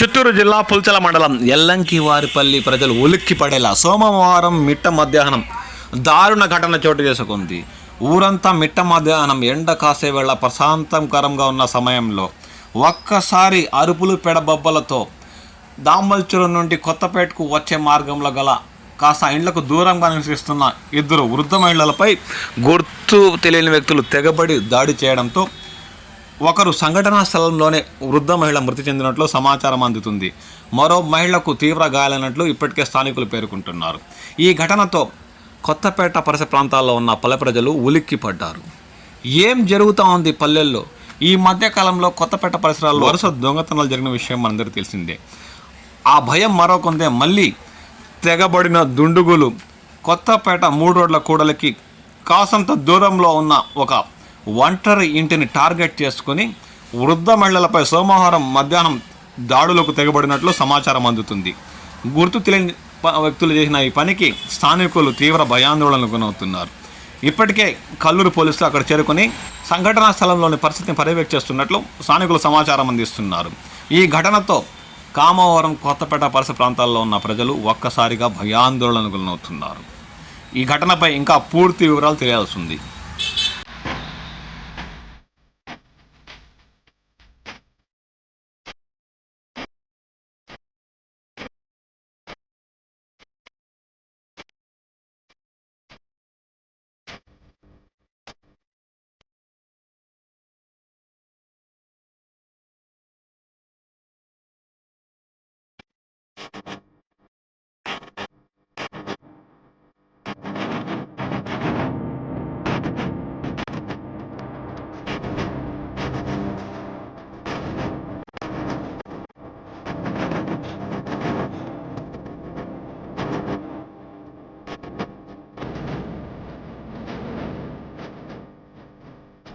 చిత్తూరు జిల్లా పుల్చల మండలం ఎల్లంకివారిపల్లి ప్రజలు ఉలిక్కి పడేలా సోమవారం మిట్ట మధ్యాహ్నం దారుణ ఘటన చోటు చేసుకుంది. ఊరంతా మిట్ట మధ్యాహ్నం ఎండ కాసే వేళ ప్రశాంతకరంగా ఉన్న సమయంలో ఒక్కసారి అరుపులు పెడబొబ్బలతో దామల్చురు నుండి కొత్తపేటకు వచ్చే మార్గంలో గల కాస్త ఇండ్లకు దూరంగా నివసిస్తున్న ఇద్దరు వృద్ధ మహిళలపై గుర్తు తెలియని వ్యక్తులు తెగబడి దాడి చేయడంతో ఒకరు సంఘటనా స్థలంలోనే వృద్ధ మహిళ మృతి చెందినట్లు సమాచారం అందుతుంది. మరో మహిళకు తీవ్ర గాయాలైనట్లు ఇప్పటికే స్థానికులు పేర్కొంటున్నారు. ఈ ఘటనతో కొత్తపేట పరిసర ప్రాంతాల్లో ఉన్న పల్లె ప్రజలు ఉలిక్కి పడ్డారు. ఏం జరుగుతూ ఉంది పల్లెల్లో? ఈ మధ్యకాలంలో కొత్తపేట పరిసరాల్లో వరుస దొంగతనాలు జరిగిన విషయం మనందరికీ తెలిసిందే. ఆ భయం మరొకందే మళ్ళీ తెగబడిన దుండుగులు కొత్తపేట 3 రోడ్ల కూడలికి కాసంత దూరంలో ఉన్న ఒక ఒంటరి ఇంటిని టార్గెట్ చేసుకుని వృద్ధ మహిళలపై సోమవారం మధ్యాహ్నం దాడులకు తెగబడినట్లు సమాచారం అందుతుంది. గుర్తు తెలియని వ్యక్తులు చేసిన ఈ పనికి స్థానికులు తీవ్ర భయాందోళనకు గురవుతున్నారు. ఇప్పటికే కల్లూరు పోలీసులు అక్కడ చేరుకుని సంఘటనా స్థలంలోని పరిస్థితిని పర్యవేక్షిస్తున్నట్లు స్థానికులు సమాచారం అందిస్తున్నారు. ఈ ఘటనతో కామవరం కొత్తపేట పరిసర ప్రాంతాల్లో ఉన్న ప్రజలు ఒక్కసారిగా భయాందోళనకు గురవుతున్నారు. ఈ ఘటనపై ఇంకా పూర్తి వివరాలు తెలియాల్సి ఉంది.